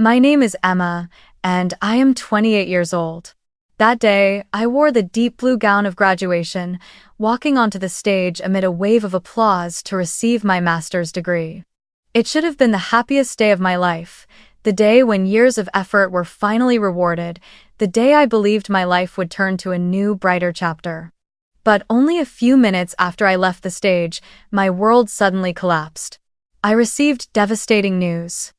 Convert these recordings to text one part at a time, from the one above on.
My name is Emma, and I am 28 years old. That day, I wore the deep blue gown of graduation, walking onto the stage amid a wave of applause to receive my master's degree. It should have been the happiest day of my life, the day when years of effort were finally rewarded, the day I believed my life would turn to a new, brighter chapter. But only a few minutes after I left the stage, my world suddenly collapsed. I received devastating news.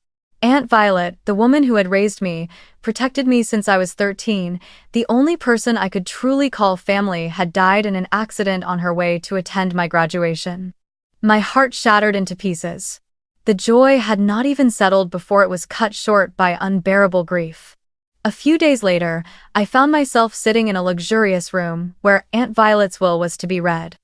Aunt Violet, the woman who had raised me, protected me since I was 13, the only person I could truly call family, had died in an accident on her way to attend my graduation. My heart shattered into pieces. The joy had not even settled before it was cut short by unbearable grief. A few days later, I found myself sitting in a luxurious room where Aunt Violet's will was to be read.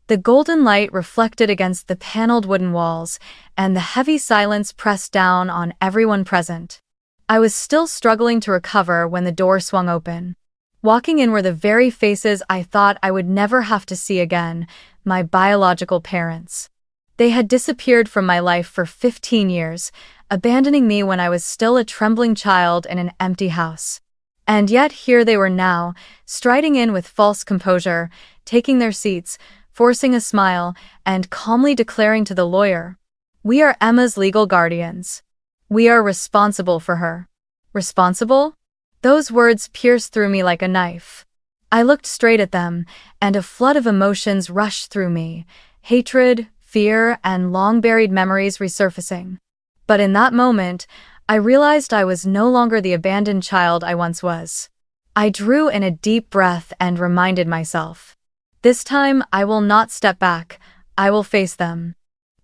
The golden light reflected against the paneled wooden walls, and the heavy silence pressed down on everyone present. I was still struggling to recover when the door swung open. Walking in were the very faces I thought I would never have to see again, my biological parents. They had disappeared from my life for 15 years, abandoning me when I was still a trembling child in an empty house. And yet here they were now, striding in with false composure, taking their seats, forcing a smile, and calmly declaring to the lawyer, "We are Emma's legal guardians. We are responsible for her." Responsible? Those words pierced through me like a knife. I looked straight at them, and a flood of emotions rushed through me, hatred, fear, and long-buried memories resurfacing. But in that moment, I realized I was no longer the abandoned child I once was. I drew in a deep breath and reminded myself, this time, I will not step back, I will face them.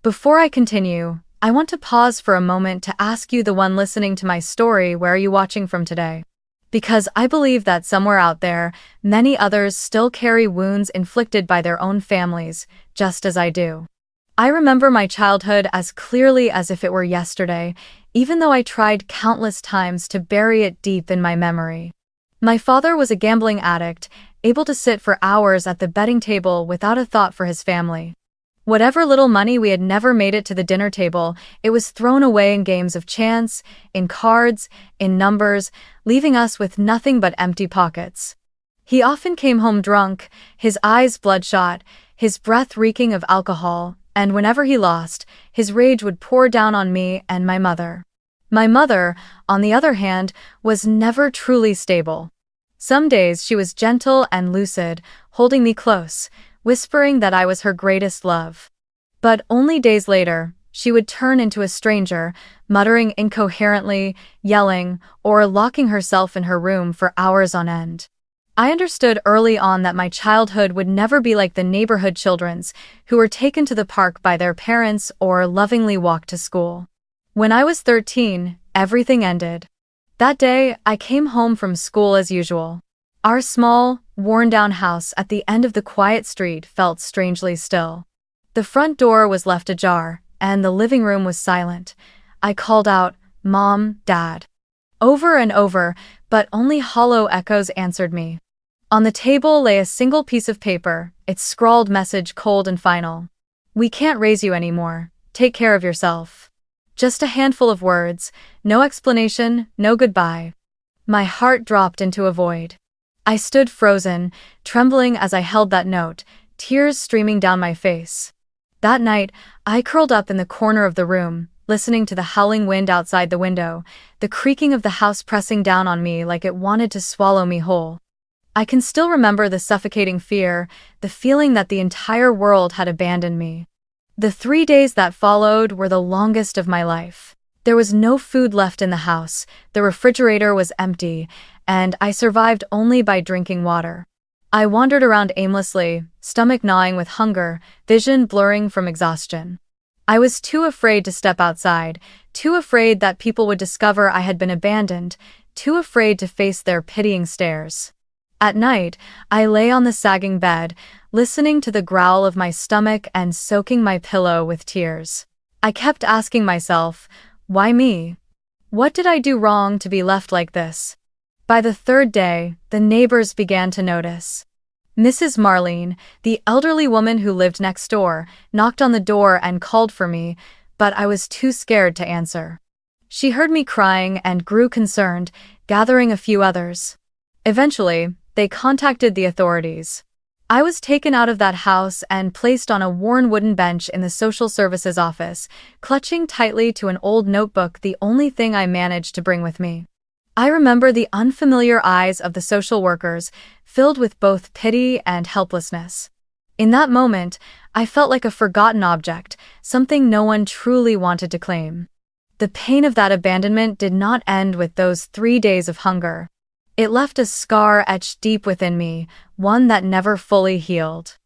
Before I continue, I want to pause for a moment to ask you, the one listening to my story, where are you watching from today? Because I believe that somewhere out there, many others still carry wounds inflicted by their own families, just as I do. I remember my childhood as clearly as if it were yesterday, even though I tried countless times to bury it deep in my memory. My father was a gambling addict, able to sit for hours at the betting table without a thought for his family. Whatever little money we had never made it to the dinner table, it was thrown away in games of chance, in cards, in numbers, leaving us with nothing but empty pockets. He often came home drunk, his eyes bloodshot, his breath reeking of alcohol, and whenever he lost, his rage would pour down on me and my mother. My mother, on the other hand, was never truly stable. Some days she was gentle and lucid, holding me close, whispering that I was her greatest love. But only days later, she would turn into a stranger, muttering incoherently, yelling, or locking herself in her room for hours on end. I understood early on that my childhood would never be like the neighborhood children's, who were taken to the park by their parents or lovingly walked to school. When I was 13, everything ended. That day, I came home from school as usual. Our small, worn-down house at the end of the quiet street felt strangely still. The front door was left ajar, and the living room was silent. I called out, "Mom, Dad," over and over, but only hollow echoes answered me. On the table lay a single piece of paper, its scrawled message cold and final. "We can't raise you anymore. Take care of yourself." Just a handful of words, no explanation, no goodbye. My heart dropped into a void. I stood frozen, trembling as I held that note, tears streaming down my face. That night, I curled up in the corner of the room, listening to the howling wind outside the window, the creaking of the house pressing down on me like it wanted to swallow me whole. I can still remember the suffocating fear, the feeling that the entire world had abandoned me. The 3 days that followed were the longest of my life. There was no food left in the house, the refrigerator was empty, and I survived only by drinking water. I wandered around aimlessly, stomach gnawing with hunger, vision blurring from exhaustion. I was too afraid to step outside, too afraid that people would discover I had been abandoned, too afraid to face their pitying stares. At night, I lay on the sagging bed, listening to the growl of my stomach and soaking my pillow with tears. I kept asking myself, why me? What did I do wrong to be left like this? By the third day, the neighbors began to notice. Mrs. Marlene, the elderly woman who lived next door, knocked on the door and called for me, but I was too scared to answer. She heard me crying and grew concerned, gathering a few others. Eventually, they contacted the authorities. I was taken out of that house and placed on a worn wooden bench in the social services office, clutching tightly to an old notebook, the only thing I managed to bring with me. I remember the unfamiliar eyes of the social workers, filled with both pity and helplessness. In that moment, I felt like a forgotten object, something no one truly wanted to claim. The pain of that abandonment did not end with those 3 days of hunger. It left a scar etched deep within me, one that never fully healed.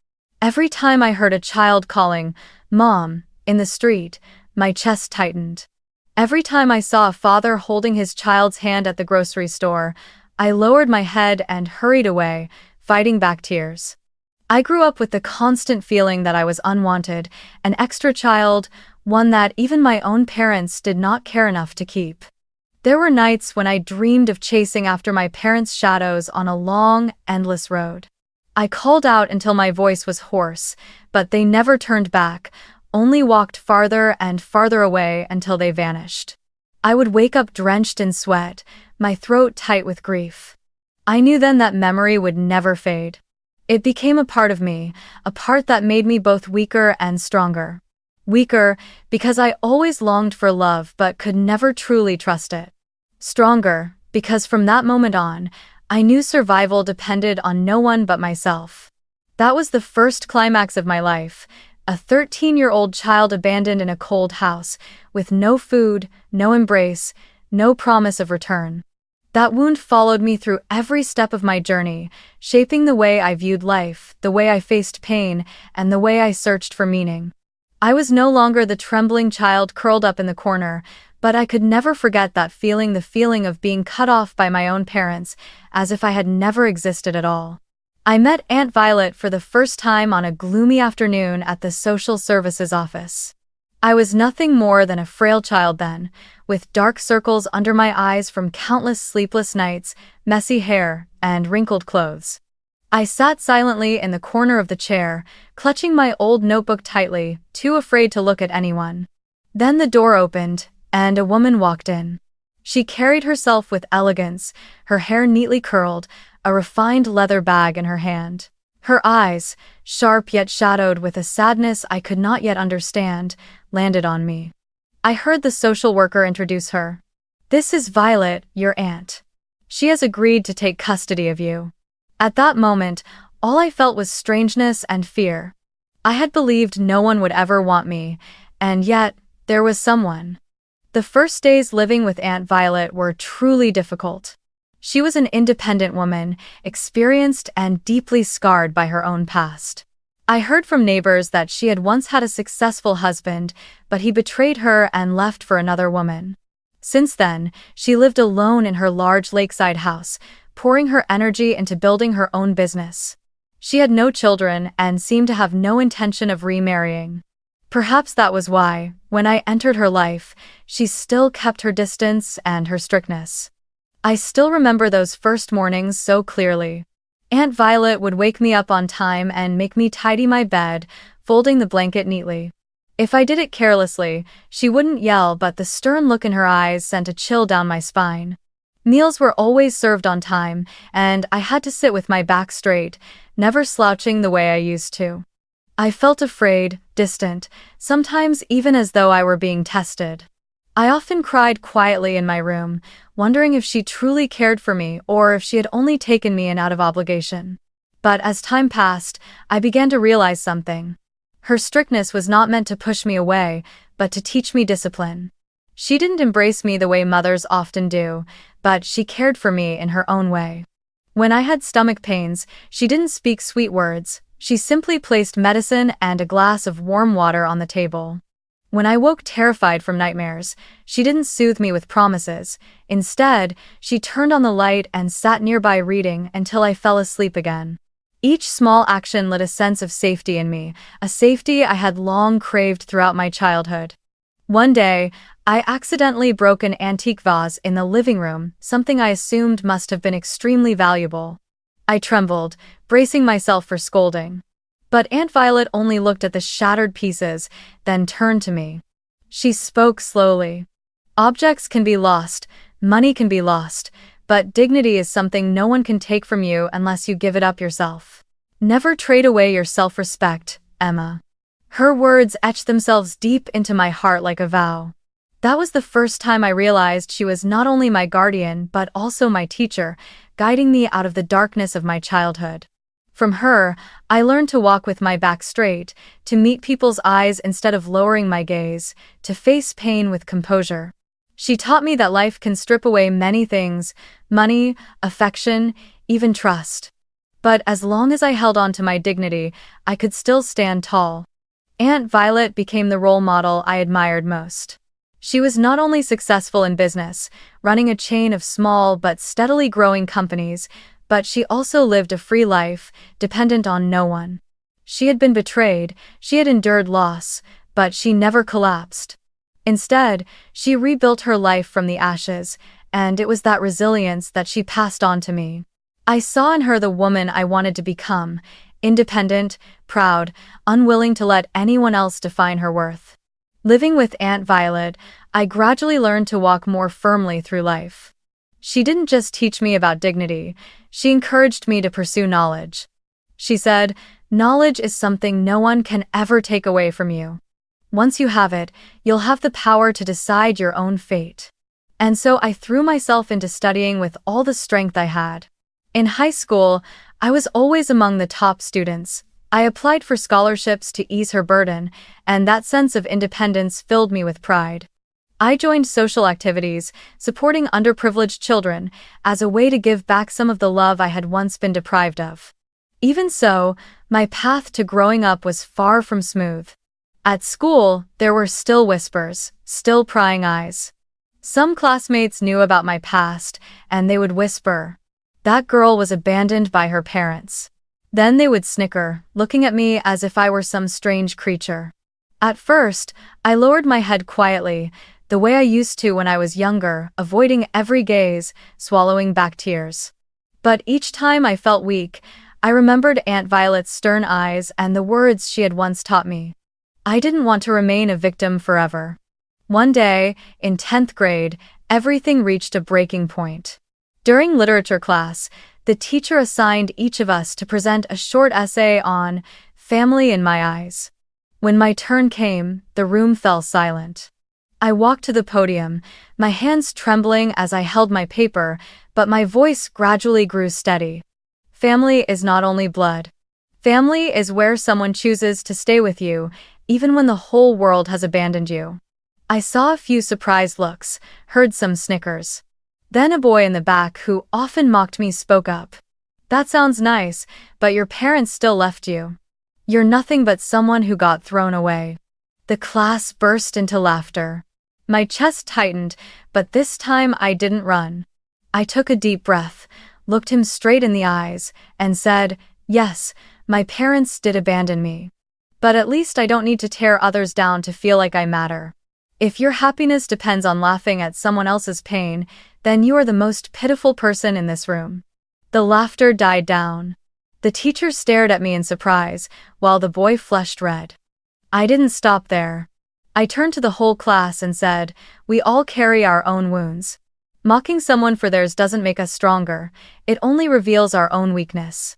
Every time I heard a child calling, "Mom," in the street, my chest tightened. Every time I saw a father holding his child's hand at the grocery store, I lowered my head and hurried away, fighting back tears. I grew up with the constant feeling that I was unwanted, an extra child, one that even my own parents did not care enough to keep. There were nights when I dreamed of chasing after my parents' shadows on a long, endless road. I called out until my voice was hoarse, but they never turned back, only walked farther and farther away until they vanished. I would wake up drenched in sweat, my throat tight with grief. I knew then that memory would never fade. It became a part of me, a part that made me both weaker and stronger. Weaker, because I always longed for love but could never truly trust it. Stronger, because from that moment on, I knew survival depended on no one but myself. That was the first climax of my life, a 13-year-old child abandoned in a cold house, with no food, no embrace, no promise of return. That wound followed me through every step of my journey, shaping the way I viewed life, the way I faced pain, and the way I searched for meaning. I was no longer the trembling child curled up in the corner, but I could never forget that feeling, the feeling of being cut off by my own parents, as if I had never existed at all. I met Aunt Violet for the first time on a gloomy afternoon at the social services office. I was nothing more than a frail child then, with dark circles under my eyes from countless sleepless nights, messy hair, and wrinkled clothes. I sat silently in the corner of the chair, clutching my old notebook tightly, too afraid to look at anyone. Then the door opened, and a woman walked in. She carried herself with elegance, her hair neatly curled, a refined leather bag in her hand. Her eyes, sharp yet shadowed with a sadness I could not yet understand, landed on me. I heard the social worker introduce her. "This is Violet, your aunt. She has agreed to take custody of you." At that moment, all I felt was strangeness and fear. I had believed no one would ever want me, and yet, there was someone. The first days living with Aunt Violet were truly difficult. She was an independent woman, experienced and deeply scarred by her own past. I heard from neighbors that she had once had a successful husband, but he betrayed her and left for another woman. Since then, she lived alone in her large lakeside house, pouring her energy into building her own business. She had no children and seemed to have no intention of remarrying. Perhaps that was why, when I entered her life, she still kept her distance and her strictness. I still remember those first mornings so clearly. Aunt Violet would wake me up on time and make me tidy my bed, folding the blanket neatly. If I did it carelessly, she wouldn't yell, but the stern look in her eyes sent a chill down my spine. Meals were always served on time, and I had to sit with my back straight, never slouching the way I used to. I felt afraid, distant, sometimes even as though I were being tested. I often cried quietly in my room, wondering if she truly cared for me or if she had only taken me in out of obligation. But as time passed, I began to realize something. Her strictness was not meant to push me away, but to teach me discipline. She didn't embrace me the way mothers often do, but she cared for me in her own way. When I had stomach pains, she didn't speak sweet words. She simply placed medicine and a glass of warm water on the table. When I woke terrified from nightmares, she didn't soothe me with promises. Instead, she turned on the light and sat nearby reading until I fell asleep again. Each small action lit a sense of safety in me, a safety I had long craved throughout my childhood. One day, I accidentally broke an antique vase in the living room, something I assumed must have been extremely valuable. I trembled, bracing myself for scolding. But Aunt Violet only looked at the shattered pieces, then turned to me. She spoke slowly. Objects can be lost, money can be lost, but dignity is something no one can take from you unless you give it up yourself. Never trade away your self-respect, Emma. Her words etched themselves deep into my heart like a vow. That was the first time I realized she was not only my guardian but also my teacher, guiding me out of the darkness of my childhood. From her, I learned to walk with my back straight, to meet people's eyes instead of lowering my gaze, to face pain with composure. She taught me that life can strip away many things: money, affection, even trust. But as long as I held on to my dignity, I could still stand tall. Aunt Violet became the role model I admired most. She was not only successful in business, running a chain of small but steadily growing companies, but she also lived a free life, dependent on no one. She had been betrayed, she had endured loss, but she never collapsed. Instead, she rebuilt her life from the ashes, and it was that resilience that she passed on to me. I saw in her the woman I wanted to become: independent, proud, unwilling to let anyone else define her worth. Living with Aunt Violet, I gradually learned to walk more firmly through life. She didn't just teach me about dignity, she encouraged me to pursue knowledge. She said, "Knowledge is something no one can ever take away from you. Once you have it, you'll have the power to decide your own fate." And so I threw myself into studying with all the strength I had. In high school, I was always among the top students. I applied for scholarships to ease her burden, and that sense of independence filled me with pride. I joined social activities, supporting underprivileged children, as a way to give back some of the love I had once been deprived of. Even so, my path to growing up was far from smooth. At school, there were still whispers, still prying eyes. Some classmates knew about my past, and they would whisper, "That girl was abandoned by her parents." Then they would snicker, looking at me as if I were some strange creature. At first, I lowered my head quietly, the way I used to when I was younger, avoiding every gaze, swallowing back tears. But each time I felt weak, I remembered Aunt Violet's stern eyes and the words she had once taught me. I didn't want to remain a victim forever. One day, in 10th grade, everything reached a breaking point. During literature class, the teacher assigned each of us to present a short essay on family in my eyes. When my turn came, the room fell silent. I walked to the podium, my hands trembling as I held my paper, but my voice gradually grew steady. Family is not only blood. Family is where someone chooses to stay with you, even when the whole world has abandoned you. I saw a few surprised looks, heard some snickers. Then a boy in the back who often mocked me spoke up. "That sounds nice, but your parents still left you. You're nothing but someone who got thrown away." The class burst into laughter. My chest tightened, but this time I didn't run. I took a deep breath, looked him straight in the eyes, and said, "Yes, my parents did abandon me. But at least I don't need to tear others down to feel like I matter. If your happiness depends on laughing at someone else's pain, then you are the most pitiful person in this room." The laughter died down. The teacher stared at me in surprise, while the boy flushed red. I didn't stop there. I turned to the whole class and said, "We all carry our own wounds. Mocking someone for theirs doesn't make us stronger, it only reveals our own weakness."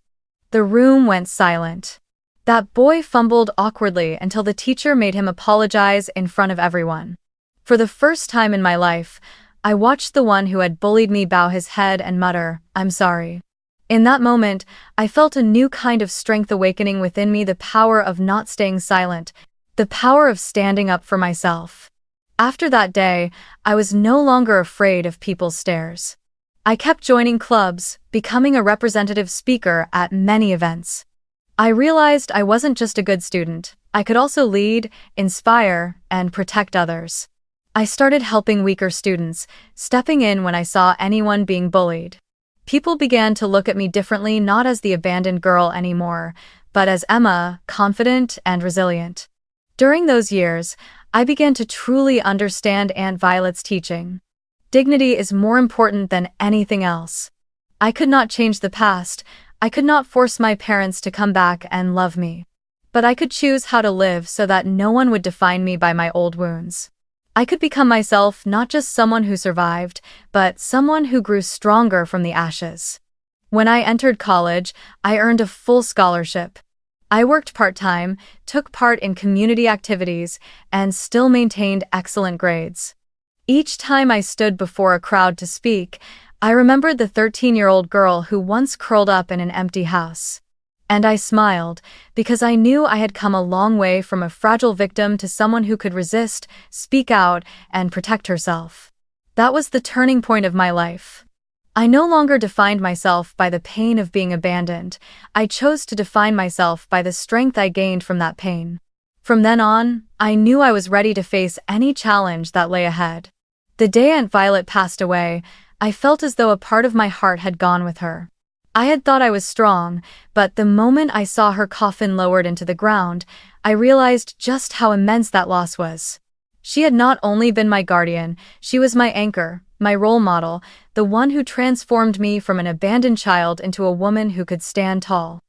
The room went silent. That boy fumbled awkwardly until the teacher made him apologize in front of everyone. For the first time in my life, I watched the one who had bullied me bow his head and mutter, "I'm sorry." In that moment, I felt a new kind of strength awakening within me, the power of not staying silent, the power of standing up for myself. After that day, I was no longer afraid of people's stares. I kept joining clubs, becoming a representative speaker at many events. I realized I wasn't just a good student, I could also lead, inspire, and protect others. I started helping weaker students, stepping in when I saw anyone being bullied. People began to look at me differently, not as the abandoned girl anymore, but as Emma, confident and resilient. During those years, I began to truly understand Aunt Violet's teaching. Dignity is more important than anything else. I could not change the past, I could not force my parents to come back and love me. But I could choose how to live so that no one would define me by my old wounds. I could become myself, not just someone who survived, but someone who grew stronger from the ashes. When I entered college, I earned a full scholarship. I worked part-time, took part in community activities, and still maintained excellent grades. Each time I stood before a crowd to speak, I remembered the 13-year-old girl who once curled up in an empty house. And I smiled, because I knew I had come a long way from a fragile victim to someone who could resist, speak out, and protect herself. That was the turning point of my life. I no longer defined myself by the pain of being abandoned. I chose to define myself by the strength I gained from that pain. From then on, I knew I was ready to face any challenge that lay ahead. The day Aunt Violet passed away, I felt as though a part of my heart had gone with her. I had thought I was strong, but the moment I saw her coffin lowered into the ground, I realized just how immense that loss was. She had not only been my guardian, she was my anchor, my role model, the one who transformed me from an abandoned child into a woman who could stand tall.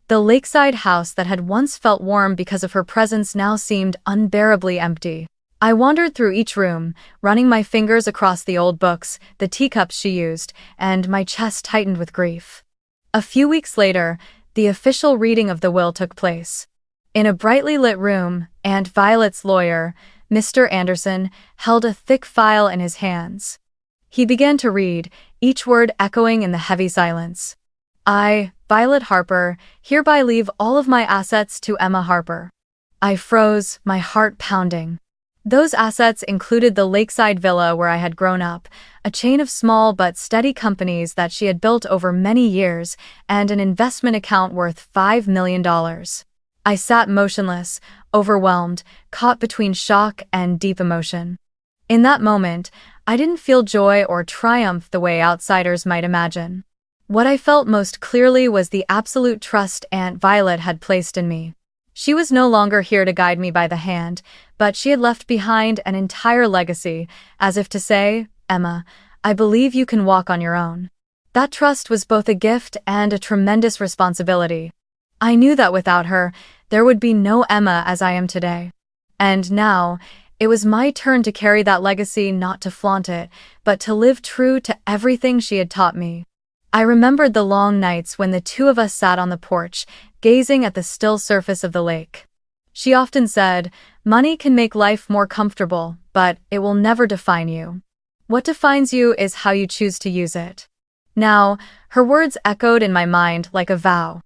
The lakeside house that had once felt warm because of her presence now seemed unbearably empty. I wandered through each room, running my fingers across the old books, the teacups she used, and my chest tightened with grief. A few weeks later, the official reading of the will took place. In a brightly lit room, Aunt Violet's lawyer, Mr. Anderson, held a thick file in his hands. He began to read, each word echoing in the heavy silence. I, Violet Harper, hereby leave all of my assets to Emma Harper. I froze, my heart pounding. Those assets included the lakeside villa where I had grown up, a chain of small but steady companies that she had built over many years, and an investment account worth $5 million. I sat motionless, overwhelmed, caught between shock and deep emotion. In that moment, I didn't feel joy or triumph the way outsiders might imagine. What I felt most clearly was the absolute trust Aunt Violet had placed in me. She was no longer here to guide me by the hand, but she had left behind an entire legacy, as if to say, Emma, I believe you can walk on your own. That trust was both a gift and a tremendous responsibility. I knew that without her, there would be no Emma as I am today. And now, it was my turn to carry that legacy, not to flaunt it, but to live true to everything she had taught me. I remembered the long nights when the two of us sat on the porch, gazing at the still surface of the lake. She often said, money can make life more comfortable, but it will never define you. What defines you is how you choose to use it. Now, her words echoed in my mind like a vow.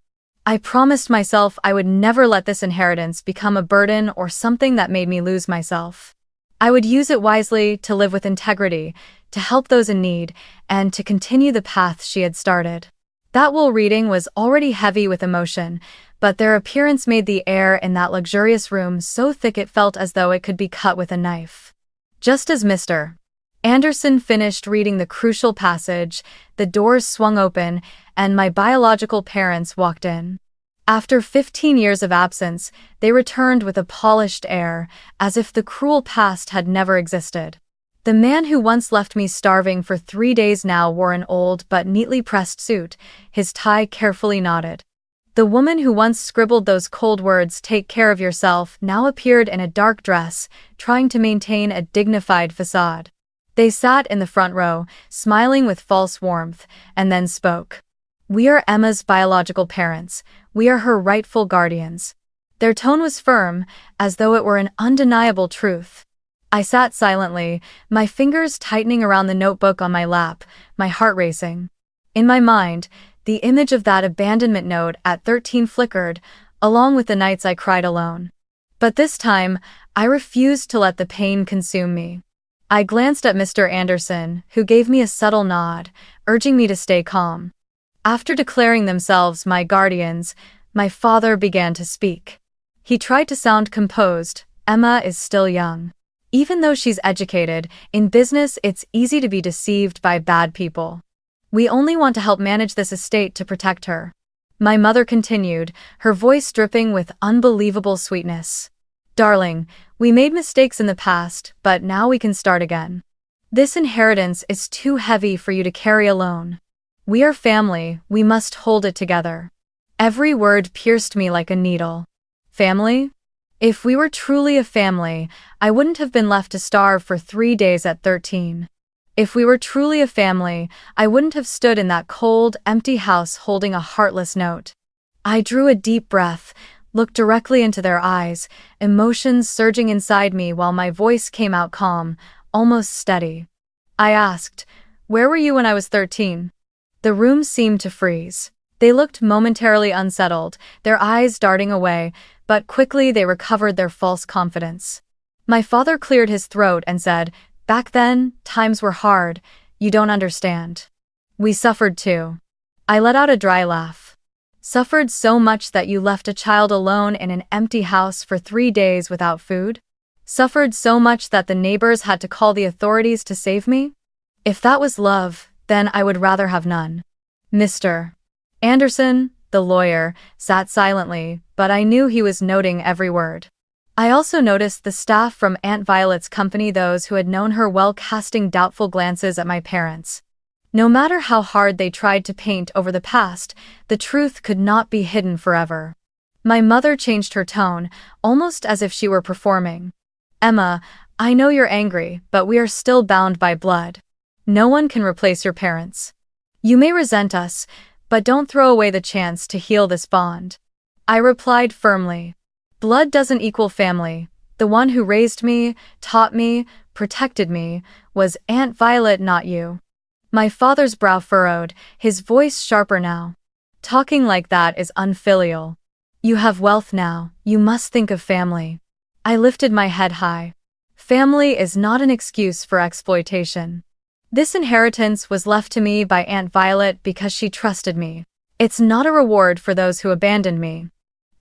I promised myself I would never let this inheritance become a burden or something that made me lose myself. I would use it wisely, to live with integrity, to help those in need, and to continue the path she had started. That will reading was already heavy with emotion, but their appearance made the air in that luxurious room so thick it felt as though it could be cut with a knife. Just as Mr. Anderson finished reading the crucial passage, the doors swung open, and my biological parents walked in. After 15 years of absence, they returned with a polished air, as if the cruel past had never existed. The man who once left me starving for 3 days now wore an old but neatly pressed suit, his tie carefully knotted. The woman who once scribbled those cold words, "Take care of yourself," now appeared in a dark dress, trying to maintain a dignified facade. They sat in the front row, smiling with false warmth, and then spoke. We are Emma's biological parents. We are her rightful guardians. Their tone was firm, as though it were an undeniable truth. I sat silently, my fingers tightening around the notebook on my lap, my heart racing. In my mind, the image of that abandonment note at 13 flickered, along with the nights I cried alone. But this time, I refused to let the pain consume me. I glanced at Mr. Anderson, who gave me a subtle nod, urging me to stay calm. After declaring themselves my guardians, my father began to speak. He tried to sound composed. Emma is still young. Even though she's educated, in business it's easy to be deceived by bad people. We only want to help manage this estate to protect her. My mother continued, her voice dripping with unbelievable sweetness. Darling, we made mistakes in the past, but now we can start again. This inheritance is too heavy for you to carry alone. We are family, we must hold it together. Every word pierced me like a needle. Family? If we were truly a family, I wouldn't have been left to starve for 3 days at 13. If we were truly a family, I wouldn't have stood in that cold, empty house holding a heartless note. I drew a deep breath, looked directly into their eyes, emotions surging inside me while my voice came out calm, almost steady. I asked, "Where were you when I was 13? The room seemed to freeze. They looked momentarily unsettled, their eyes darting away, but quickly they recovered their false confidence. My father cleared his throat and said, "Back then, times were hard. You don't understand. We suffered too." I let out a dry laugh. "Suffered so much that you left a child alone in an empty house for 3 days without food? Suffered so much that the neighbors had to call the authorities to save me? If that was love, then I would rather have none." Mr. Anderson, the lawyer, sat silently, but I knew he was noting every word. I also noticed the staff from Aunt Violet's company, those who had known her well, casting doubtful glances at my parents. No matter how hard they tried to paint over the past, the truth could not be hidden forever. My mother changed her tone, almost as if she were performing. "Emma, I know you're angry, but we are still bound by blood. No one can replace your parents. You may resent us, but don't throw away the chance to heal this bond." I replied firmly. "Blood doesn't equal family. The one who raised me, taught me, protected me, was Aunt Violet, not you." My father's brow furrowed, his voice sharper now. "Talking like that is unfilial. You have wealth now, you must think of family." I lifted my head high. Family is not an excuse for exploitation. This inheritance was left to me by Aunt Violet because she trusted me. It's not a reward for those who abandoned me.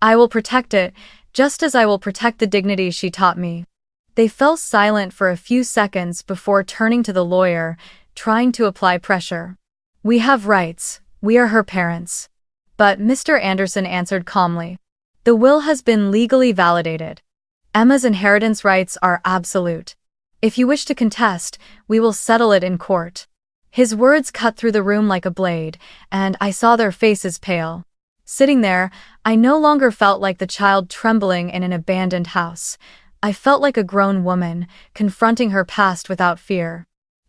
I will protect it, just as I will protect the dignity she taught me. They fell silent for a few seconds before turning to the lawyer, trying to apply pressure. "We have rights, we are her parents." But Mr. Anderson answered calmly. "The will has been legally validated. Emma's inheritance rights are absolute. If you wish to contest, we will settle it in court." His words cut through the room like a blade, and I saw their faces pale. Sitting there, I no longer felt like the child trembling in an abandoned house. I felt like a grown woman, confronting her past without fear.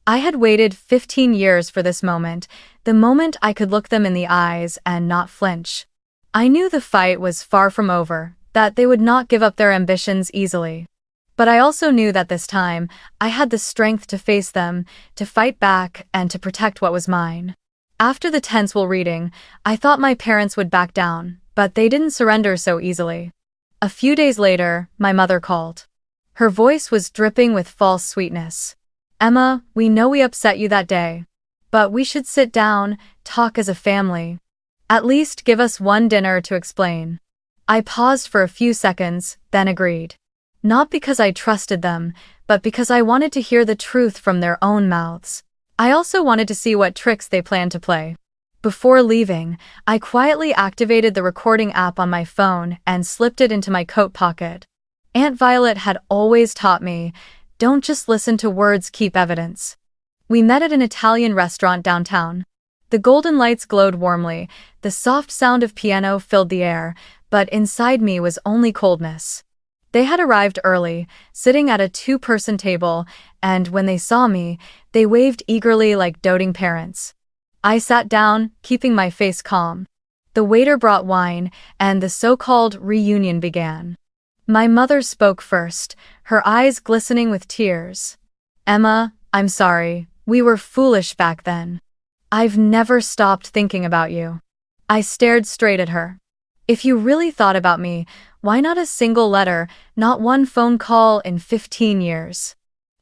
I had waited 15 years for this moment, the moment I could look them in the eyes and not flinch. I knew the fight was far from over, that they would not give up their ambitions easily. But I also knew that this time, I had the strength to face them, to fight back, and to protect what was mine. After the tense will reading, I thought my parents would back down, but they didn't surrender so easily. A few days later, my mother called. Her voice was dripping with false sweetness. "Emma, we know we upset you that day. But we should sit down, talk as a family. At least give us one dinner to explain." I paused for a few seconds, then agreed. Not because I trusted them, but because I wanted to hear the truth from their own mouths. I also wanted to see what tricks they planned to play. Before leaving, I quietly activated the recording app on my phone and slipped it into my coat pocket. Aunt Violet had always taught me, don't just listen to words, keep evidence. We met at an Italian restaurant downtown. The golden lights glowed warmly, the soft sound of piano filled the air, but inside me was only coldness. They had arrived early, sitting at a two-person table, and when they saw me, they waved eagerly like doting parents. I sat down, keeping my face calm. The waiter brought wine, and the so-called reunion began. My mother spoke first, her eyes glistening with tears. "Emma, I'm sorry, we were foolish back then. I've never stopped thinking about you." I stared straight at her. "If you really thought about me, why not a single letter, not one phone call in 15 years?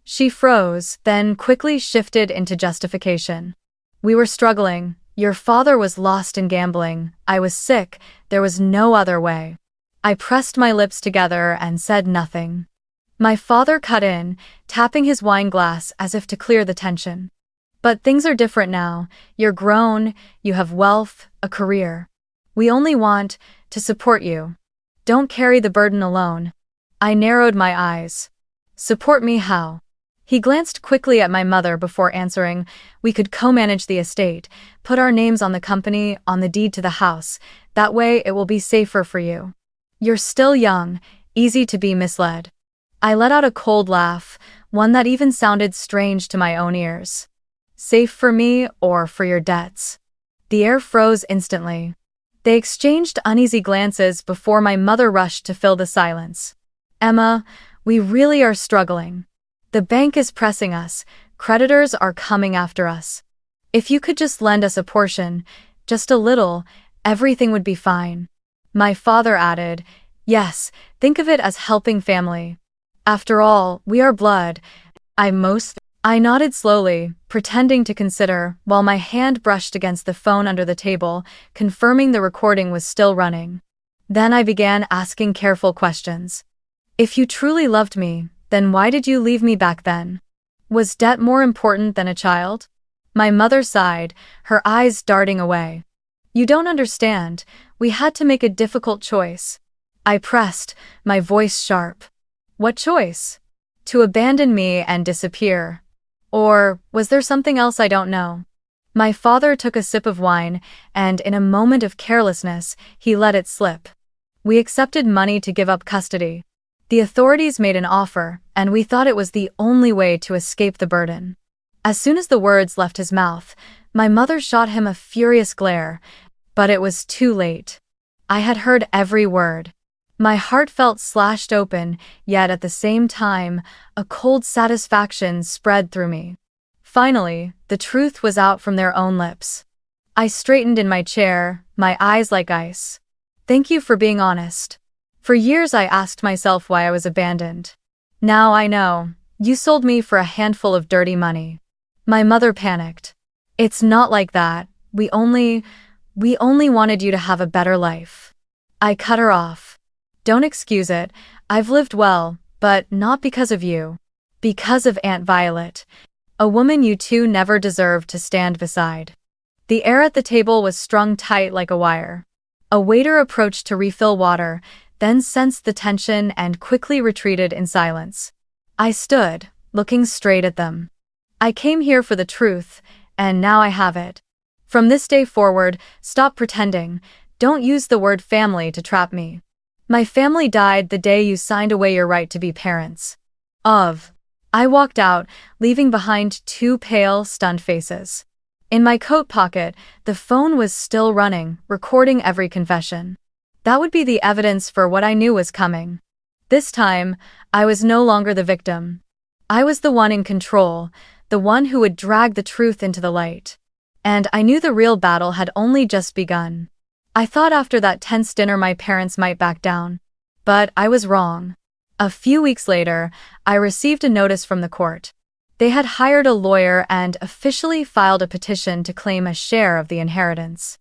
She froze, then quickly shifted into justification. "We were struggling. Your father was lost in gambling. I was sick. There was no other way." I pressed my lips together and said nothing. My father cut in, tapping his wine glass as if to clear the tension. "But things are different now. You're grown, you have wealth, a career. We only want to support you. Don't carry the burden alone." I narrowed my eyes. "Support me how?" He glanced quickly at my mother before answering. "We could co-manage the estate, put our names on the company, on the deed to the house. That way it will be safer for you. You're still young, Easy to be misled. I let out a cold laugh, one that even sounded strange to my own ears. Safe for me or for your debts? The air froze instantly. They exchanged uneasy glances before my mother rushed to fill the silence. Emma, we really are struggling. The bank is pressing us, creditors are coming after us. If you could just lend us a portion, just a little, everything would be fine. My father added, yes, think of it as helping family. After all, we are blood. I nodded slowly, pretending to consider, while my hand brushed against the phone under the table, confirming the recording was still running. Then I began asking careful questions. If you truly loved me, then why did you leave me back then? Was debt more important than a child? My mother sighed, her eyes darting away. You don't understand, we had to make a difficult choice. I pressed, my voice sharp. What choice? To abandon me and disappear. Or was there something else I don't know? My father took a sip of wine, and in a moment of carelessness, he let it slip. We accepted money to give up custody. The authorities made an offer, and we thought it was the only way to escape the burden. As soon as the words left his mouth, my mother shot him a furious glare, but it was too late. I had heard every word. My heart felt slashed open, yet at the same time, a cold satisfaction spread through me. Finally, the truth was out from their own lips. I straightened in my chair, my eyes like ice. Thank you for being honest. For years I asked myself why I was abandoned. Now I know, you sold me for a handful of dirty money. My mother panicked. It's not like that, we only wanted you to have a better life. I cut her off. Don't excuse it, I've lived well, but not because of you. Because of Aunt Violet. A woman you two never deserved to stand beside. The air at the table was strung tight like a wire. A waiter approached to refill water, then sensed the tension and quickly retreated in silence. I stood, looking straight at them. I came here for the truth, and now I have it. From this day forward, stop pretending. Don't use the word family to trap me. My family died the day you signed away your right to be parents. I walked out, leaving behind two pale, stunned faces. In my coat pocket, the phone was still running, recording every confession. That would be the evidence for what I knew was coming. This time, I was no longer the victim. I was the one in control, the one who would drag the truth into the light. And I knew the real battle had only just begun. I thought after that tense dinner my parents might back down. But I was wrong. A few weeks later, I received a notice from the court. They had hired a lawyer and officially filed a petition to claim a share of the inheritance.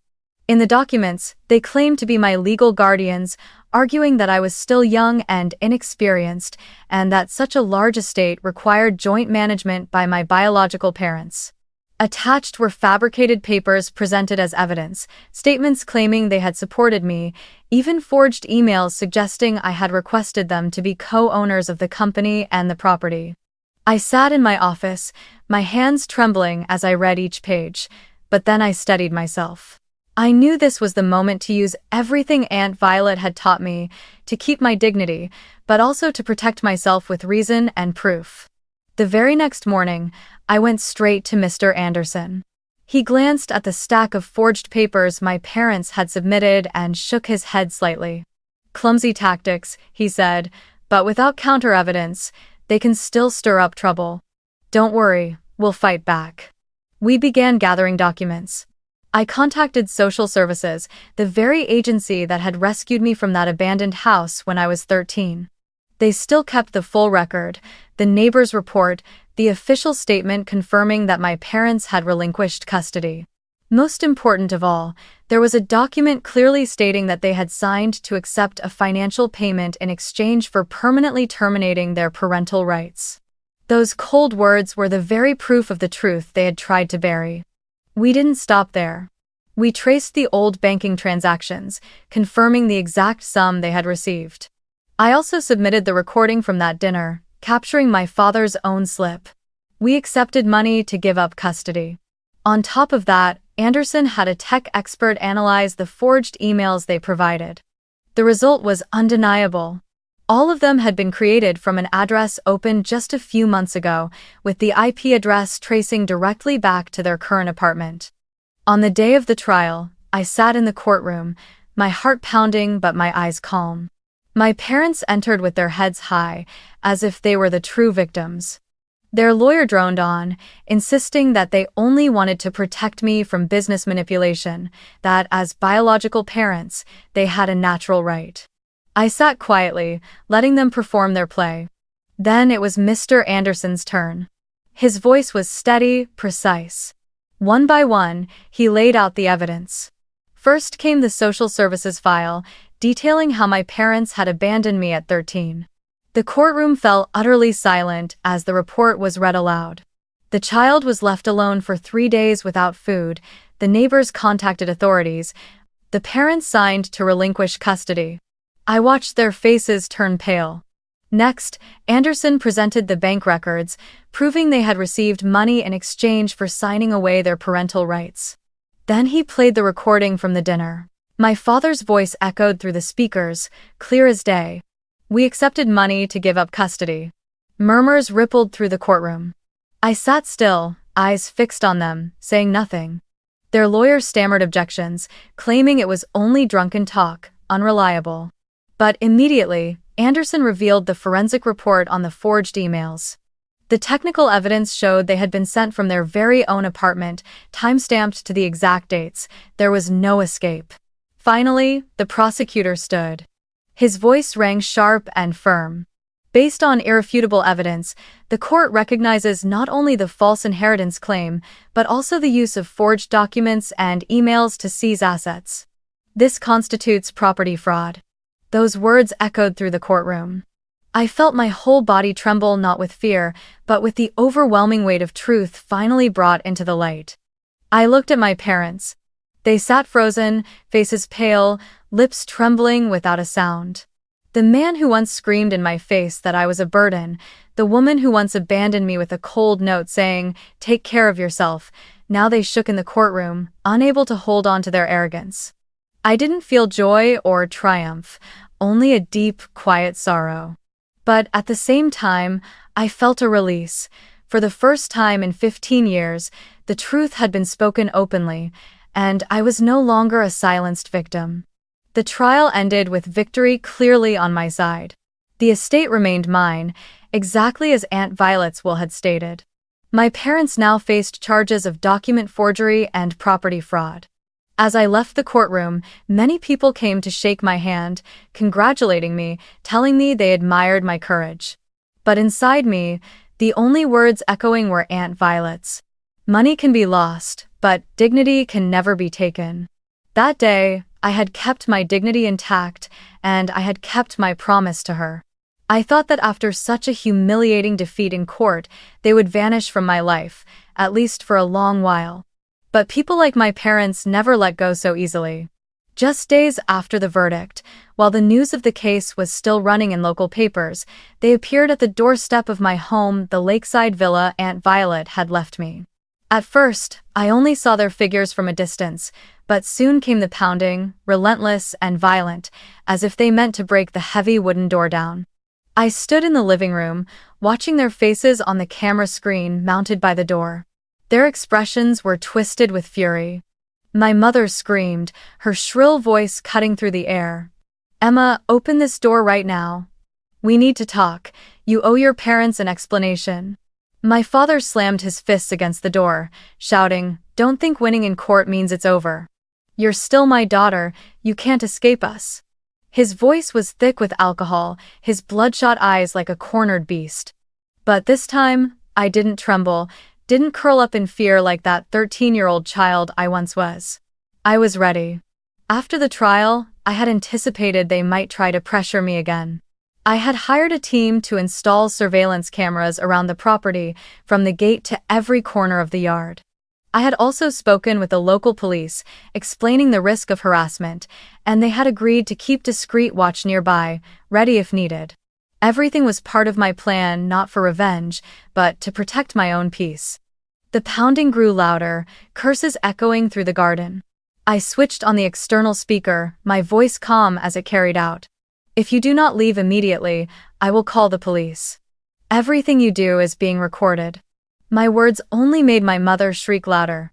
In the documents, they claimed to be my legal guardians, arguing that I was still young and inexperienced, and that such a large estate required joint management by my biological parents. Attached were fabricated papers presented as evidence, statements claiming they had supported me, even forged emails suggesting I had requested them to be co-owners of the company and the property. I sat in my office, my hands trembling as I read each page, but then I steadied myself. I knew this was the moment to use everything Aunt Violet had taught me, to keep my dignity, but also to protect myself with reason and proof. The very next morning, I went straight to Mr. Anderson. He glanced at the stack of forged papers my parents had submitted and shook his head slightly. Clumsy tactics, he said, but without counter-evidence, they can still stir up trouble. Don't worry, we'll fight back. We began gathering documents. I contacted social services, the very agency that had rescued me from that abandoned house when I was 13. They still kept the full record, the neighbor's report, the official statement confirming that my parents had relinquished custody. Most important of all, there was a document clearly stating that they had signed to accept a financial payment in exchange for permanently terminating their parental rights. Those cold words were the very proof of the truth they had tried to bury. We didn't stop there. We traced the old banking transactions, confirming the exact sum they had received. I also submitted the recording from that dinner, capturing my father's own slip. We accepted money to give up custody. On top of that, Anderson had a tech expert analyze the forged emails they provided. The result was undeniable. All of them had been created from an address opened just a few months ago, with the IP address tracing directly back to their current apartment. On the day of the trial, I sat in the courtroom, my heart pounding but my eyes calm. My parents entered with their heads high, as if they were the true victims. Their lawyer droned on, insisting that they only wanted to protect me from business manipulation, that as biological parents, they had a natural right. I sat quietly, letting them perform their play. Then it was Mr. Anderson's turn. His voice was steady, precise. One by one, he laid out the evidence. First came the social services file, detailing how my parents had abandoned me at 13. The courtroom fell utterly silent as the report was read aloud. The child was left alone for 3 days without food, the neighbors contacted authorities, the parents signed to relinquish custody. I watched their faces turn pale. Next, Anderson presented the bank records, proving they had received money in exchange for signing away their parental rights. Then he played the recording from the dinner. My father's voice echoed through the speakers, clear as day. We accepted money to give up custody. Murmurs rippled through the courtroom. I sat still, eyes fixed on them, saying nothing. Their lawyer stammered objections, claiming it was only drunken talk, unreliable. But immediately, Anderson revealed the forensic report on the forged emails. The technical evidence showed they had been sent from their very own apartment, time-stamped to the exact dates. There was no escape. Finally, the prosecutor stood. His voice rang sharp and firm. Based on irrefutable evidence, the court recognizes not only the false inheritance claim, but also the use of forged documents and emails to seize assets. This constitutes property fraud. Those words echoed through the courtroom. I felt my whole body tremble, not with fear, but with the overwhelming weight of truth finally brought into the light. I looked at my parents. They sat frozen, faces pale, lips trembling without a sound. The man who once screamed in my face that I was a burden, the woman who once abandoned me with a cold note saying, "Take care of yourself," now they shook in the courtroom, unable to hold on to their arrogance. I didn't feel joy or triumph, only a deep, quiet sorrow. But at the same time, I felt a release. For the first time in 15 years, the truth had been spoken openly, and I was no longer a silenced victim. The trial ended with victory clearly on my side. The estate remained mine, exactly as Aunt Violet's will had stated. My parents now faced charges of document forgery and property fraud. As I left the courtroom, many people came to shake my hand, congratulating me, telling me they admired my courage. But inside me, the only words echoing were Aunt Violet's. Money can be lost, but dignity can never be taken. That day, I had kept my dignity intact, and I had kept my promise to her. I thought that after such a humiliating defeat in court, they would vanish from my life, at least for a long while. But people like my parents never let go so easily. Just days after the verdict, while the news of the case was still running in local papers, they appeared at the doorstep of my home, the lakeside villa Aunt Violet had left me. At first, I only saw their figures from a distance, but soon came the pounding, relentless and violent, as if they meant to break the heavy wooden door down. I stood in the living room, watching their faces on the camera screen mounted by the door. Their expressions were twisted with fury. My mother screamed, her shrill voice cutting through the air. "Emma, open this door right now. We need to talk. You owe your parents an explanation." My father slammed his fists against the door, shouting, "Don't think winning in court means it's over. You're still my daughter, you can't escape us." His voice was thick with alcohol, his bloodshot eyes like a cornered beast. But this time, I didn't tremble, didn't curl up in fear like that 13-year-old child I once was. I was ready. After the trial, I had anticipated they might try to pressure me again. I had hired a team to install surveillance cameras around the property, from the gate to every corner of the yard. I had also spoken with the local police, explaining the risk of harassment, and they had agreed to keep discreet watch nearby, ready if needed. Everything was part of my plan, not for revenge, but to protect my own peace. The pounding grew louder, curses echoing through the garden. I switched on the external speaker, my voice calm as it carried out. If you do not leave immediately, I will call the police. Everything you do is being recorded." My words only made my mother shriek louder.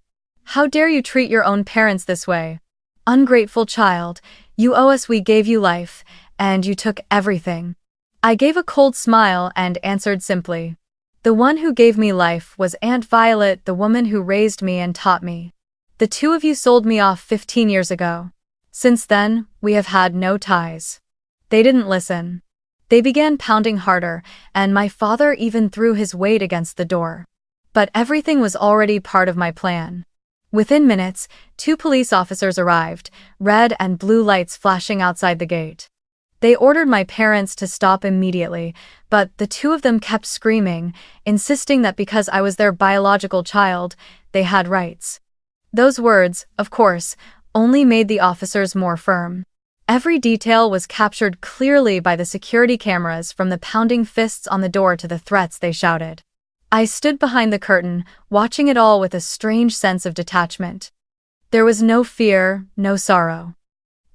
"How dare you treat your own parents this way? Ungrateful child, you owe us, we gave you life, and you took everything." I gave a cold smile and answered simply, "The one who gave me life was Aunt Violet, the woman who raised me and taught me. The two of you sold me off 15 years ago. Since then, we have had no ties." They didn't listen. They began pounding harder, and my father even threw his weight against the door. But everything was already part of my plan. Within minutes, 2 police officers arrived, red and blue lights flashing outside the gate. They ordered my parents to stop immediately, but the 2 of them kept screaming, insisting that because I was their biological child, they had rights. Those words, of course, only made the officers more firm. Every detail was captured clearly by the security cameras, from the pounding fists on the door to the threats they shouted. I stood behind the curtain, watching it all with a strange sense of detachment. There was no fear, no sorrow.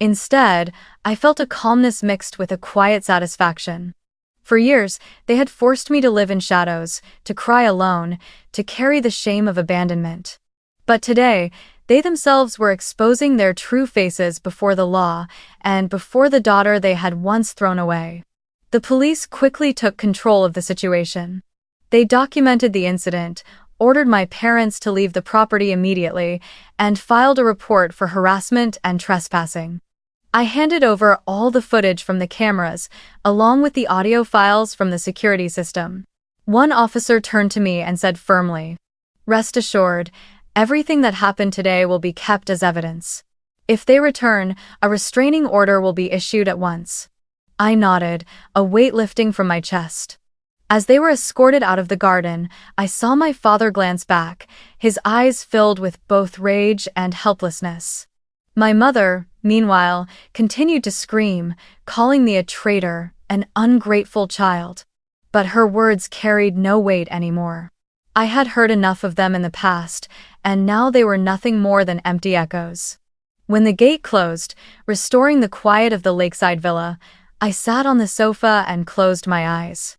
Instead, I felt a calmness mixed with a quiet satisfaction. For years, they had forced me to live in shadows, to cry alone, to carry the shame of abandonment. But today, they themselves were exposing their true faces before the law, and before the daughter they had once thrown away. The police quickly took control of the situation. They documented the incident, ordered my parents to leave the property immediately, and filed a report for harassment and trespassing. I handed over all the footage from the cameras, along with the audio files from the security system. One officer turned to me and said firmly, "Rest assured, everything that happened today will be kept as evidence. If they return, a restraining order will be issued at once." I nodded, a weight lifting from my chest. As they were escorted out of the garden, I saw my father glance back, his eyes filled with both rage and helplessness. My mother, meanwhile, continued to scream, calling me a traitor, an ungrateful child. But her words carried no weight anymore. I had heard enough of them in the past, and now they were nothing more than empty echoes. When the gate closed, restoring the quiet of the lakeside villa, I sat on the sofa and closed my eyes.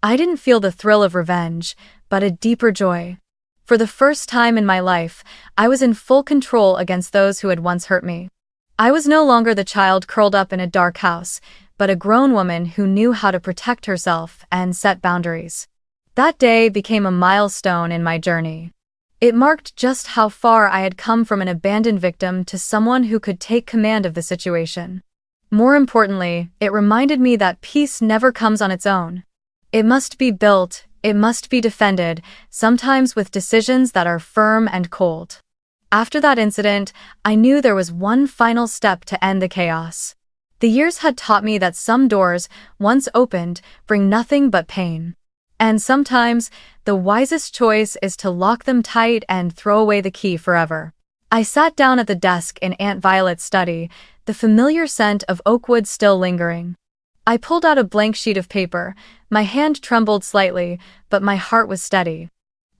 I didn't feel the thrill of revenge, but a deeper joy. For the first time in my life, I was in full control against those who had once hurt me. I was no longer the child curled up in a dark house, but a grown woman who knew how to protect herself and set boundaries. That day became a milestone in my journey. It marked just how far I had come from an abandoned victim to someone who could take command of the situation. More importantly, it reminded me that peace never comes on its own. It must be built, it must be defended, sometimes with decisions that are firm and cold. After that incident, I knew there was one final step to end the chaos. The years had taught me that some doors, once opened, bring nothing but pain. And sometimes, the wisest choice is to lock them tight and throw away the key forever. I sat down at the desk in Aunt Violet's study, the familiar scent of oak wood still lingering. I pulled out a blank sheet of paper. My hand trembled slightly, but my heart was steady.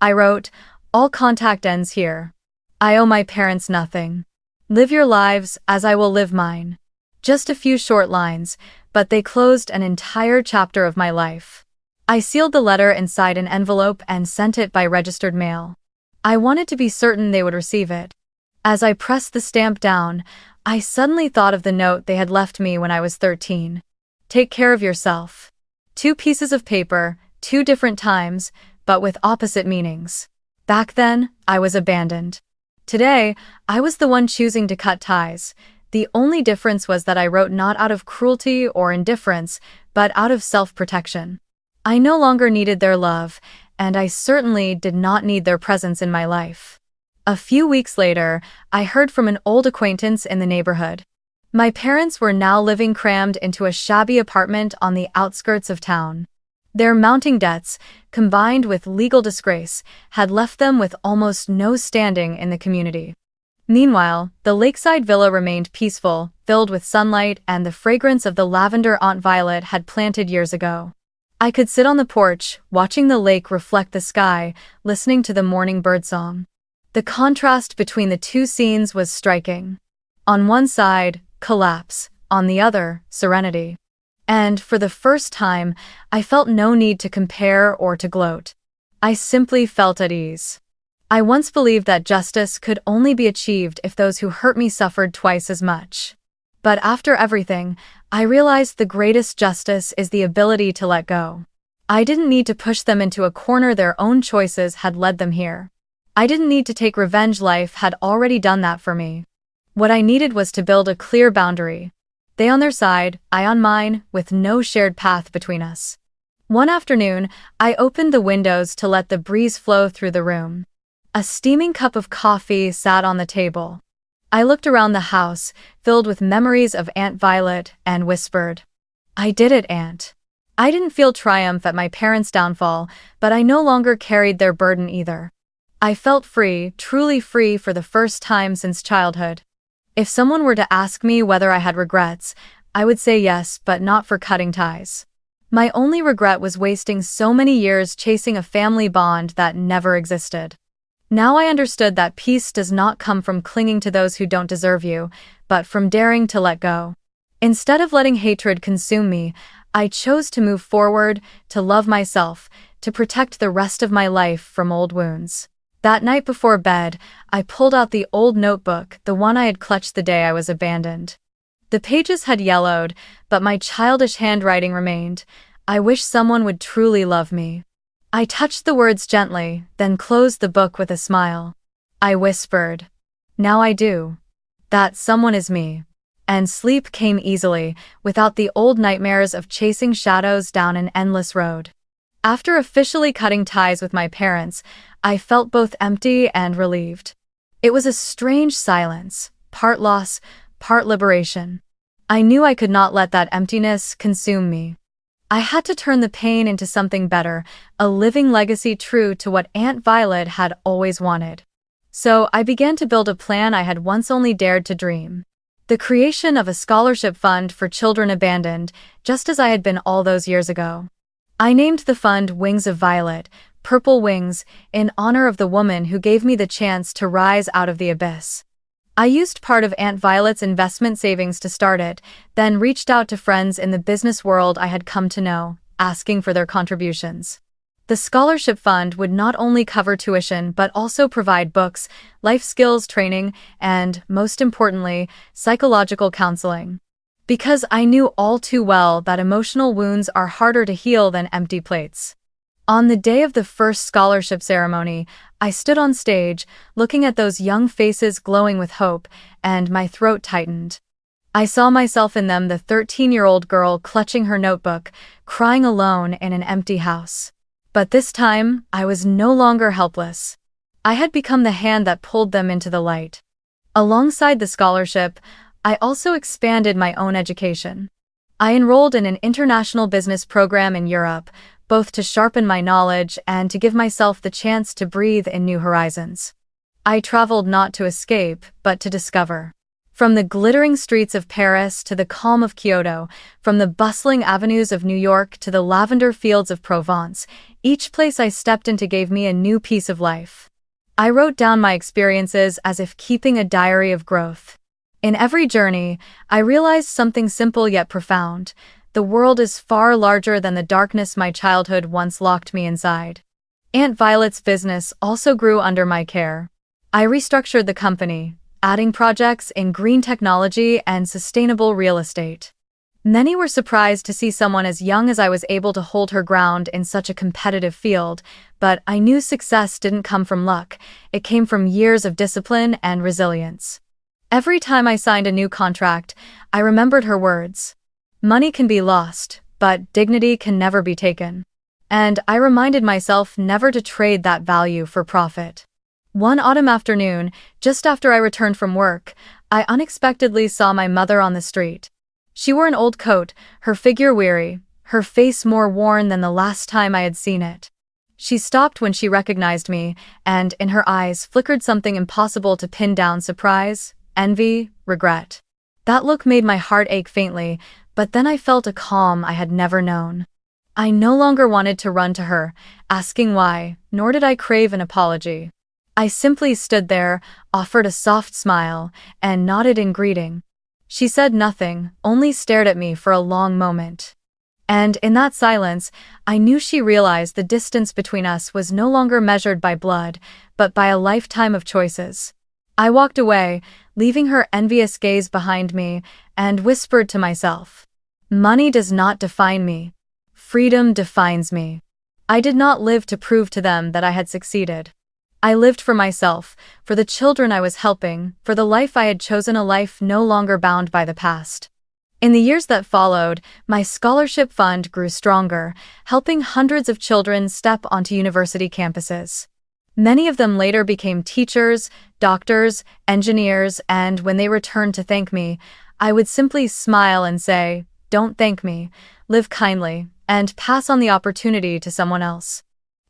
I wrote, "All contact ends here. I owe my parents nothing. Live your lives as I will live mine." Just a few short lines, but they closed an entire chapter of my life. I sealed the letter inside an envelope and sent it by registered mail. I wanted to be certain they would receive it. As I pressed the stamp down, I suddenly thought of the note they had left me when I was 13. "Take care of yourself." 2 pieces of paper, 2 different times, but with opposite meanings. Back then, I was abandoned. Today, I was the one choosing to cut ties. The only difference was that I wrote not out of cruelty or indifference, but out of self-protection. I no longer needed their love, and I certainly did not need their presence in my life. A few weeks later, I heard from an old acquaintance in the neighborhood. My parents were now living crammed into a shabby apartment on the outskirts of town. Their mounting debts, combined with legal disgrace, had left them with almost no standing in the community. Meanwhile, the lakeside villa remained peaceful, filled with sunlight and the fragrance of the lavender Aunt Violet had planted years ago. I could sit on the porch, watching the lake reflect the sky, listening to the morning birdsong. The contrast between the 2 scenes was striking. On one side, collapse, on the other, serenity. And for the first time, I felt no need to compare or to gloat. I simply felt at ease. I once believed that justice could only be achieved if those who hurt me suffered twice as much. But after everything, I realized the greatest justice is the ability to let go. I didn't need to push them into a corner. Their own choices had led them here. I didn't need to take revenge. Life had already done that for me. What I needed was to build a clear boundary. They on their side, I on mine, with no shared path between us. One afternoon, I opened the windows to let the breeze flow through the room. A steaming cup of coffee sat on the table. I looked around the house, filled with memories of Aunt Violet, and whispered, "I did it, Aunt." I didn't feel triumph at my parents' downfall, but I no longer carried their burden either. I felt free, truly free for the first time since childhood. If someone were to ask me whether I had regrets, I would say yes, but not for cutting ties. My only regret was wasting so many years chasing a family bond that never existed. Now I understood that peace does not come from clinging to those who don't deserve you, but from daring to let go. Instead of letting hatred consume me, I chose to move forward, to love myself, to protect the rest of my life from old wounds. That night before bed, I pulled out the old notebook, the one I had clutched the day I was abandoned. The pages had yellowed, but my childish handwriting remained. I wish someone would truly love me. I touched the words gently, then closed the book with a smile. I whispered, "Now I do. That someone is me." And sleep came easily, without the old nightmares of chasing shadows down an endless road. After officially cutting ties with my parents, I felt both empty and relieved. It was a strange silence, part loss, part liberation. I knew I could not let that emptiness consume me. I had to turn the pain into something better, a living legacy true to what Aunt Violet had always wanted. So I began to build a plan I had once only dared to dream. The creation of a scholarship fund for children abandoned, just as I had been all those years ago. I named the fund Wings of Violet, Purple Wings, in honor of the woman who gave me the chance to rise out of the abyss. I used part of Aunt Violet's investment savings to start it, then reached out to friends in the business world I had come to know, asking for their contributions. The scholarship fund would not only cover tuition but also provide books, life skills training, and, most importantly, psychological counseling. Because I knew all too well that emotional wounds are harder to heal than empty plates. On the day of the first scholarship ceremony, I stood on stage, looking at those young faces glowing with hope, and my throat tightened. I saw myself in them, the 13-year-old girl clutching her notebook, crying alone in an empty house. But this time, I was no longer helpless. I had become the hand that pulled them into the light. Alongside the scholarship, I also expanded my own education. I enrolled in an international business program in Europe, both to sharpen my knowledge and to give myself the chance to breathe in new horizons. I traveled not to escape, but to discover. From the glittering streets of Paris to the calm of Kyoto, from the bustling avenues of New York to the lavender fields of Provence, each place I stepped into gave me a new piece of life. I wrote down my experiences as if keeping a diary of growth. In every journey, I realized something simple yet profound. The world is far larger than the darkness my childhood once locked me inside. Aunt Violet's business also grew under my care. I restructured the company, adding projects in green technology and sustainable real estate. Many were surprised to see someone as young as I was able to hold her ground in such a competitive field, but I knew success didn't come from luck. It came from years of discipline and resilience. Every time I signed a new contract, I remembered her words. Money can be lost, but dignity can never be taken. And I reminded myself never to trade that value for profit. One autumn afternoon, just after I returned from work, I unexpectedly saw my mother on the street. She wore an old coat, her figure weary, her face more worn than the last time I had seen it. She stopped when she recognized me, and in her eyes flickered something impossible to pin down: surprise, envy, regret. That look made my heart ache faintly, but then I felt a calm I had never known. I no longer wanted to run to her, asking why, nor did I crave an apology. I simply stood there, offered a soft smile, and nodded in greeting. She said nothing, only stared at me for a long moment. And in that silence, I knew she realized the distance between us was no longer measured by blood, but by a lifetime of choices. I walked away, leaving her envious gaze behind me, and whispered to myself, "Money does not define me. Freedom defines me." I did not live to prove to them that I had succeeded. I lived for myself, for the children I was helping, for the life I had chosen, a life no longer bound by the past. In the years that followed, my scholarship fund grew stronger, helping hundreds of children step onto university campuses. Many of them later became teachers, doctors, engineers, and when they returned to thank me, I would simply smile and say, "Don't thank me, live kindly, and pass on the opportunity to someone else."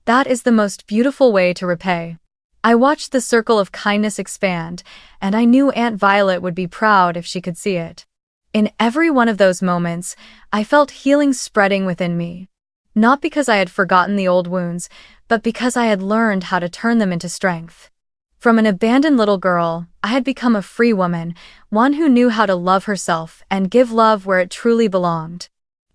That is the most beautiful way to repay. I watched the circle of kindness expand, and I knew Aunt Violet would be proud if she could see it. In every one of those moments, I felt healing spreading within me. Not because I had forgotten the old wounds, but because I had learned how to turn them into strength. From an abandoned little girl, I had become a free woman, one who knew how to love herself and give love where it truly belonged.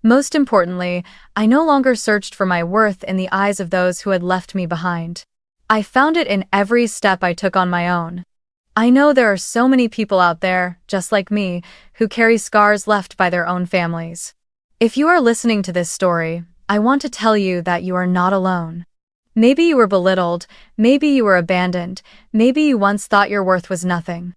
Most importantly, I no longer searched for my worth in the eyes of those who had left me behind. I found it in every step I took on my own. I know there are so many people out there, just like me, who carry scars left by their own families. If you are listening to this story, I want to tell you that you are not alone. Maybe you were belittled, maybe you were abandoned, maybe you once thought your worth was nothing.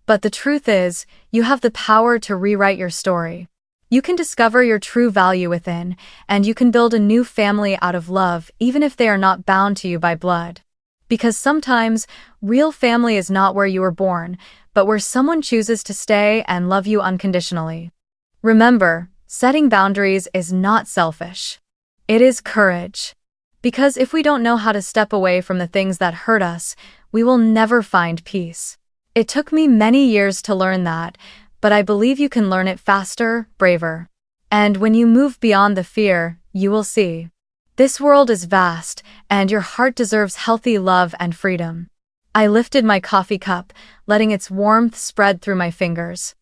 But the truth is, you have the power to rewrite your story. You can discover your true value within, and you can build a new family out of love even if they are not bound to you by blood. Because sometimes, real family is not where you were born, but where someone chooses to stay and love you unconditionally. Remember, setting boundaries is not selfish. It is courage. Because if we don't know how to step away from the things that hurt us, we will never find peace. It took me many years to learn that, but I believe you can learn it faster, braver. And when you move beyond the fear, you will see. This world is vast, and your heart deserves healthy love and freedom. I lifted my coffee cup, letting its warmth spread through my fingers.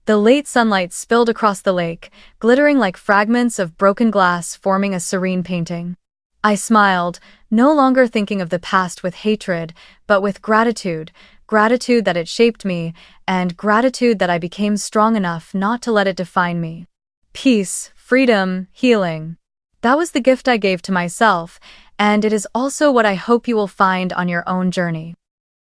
The late sunlight spilled across the lake, glittering like fragments of broken glass forming a serene painting. I smiled, no longer thinking of the past with hatred, but with gratitude, gratitude that it shaped me, and gratitude that I became strong enough not to let it define me. Peace, freedom, healing. That was the gift I gave to myself, and it is also what I hope you will find on your own journey.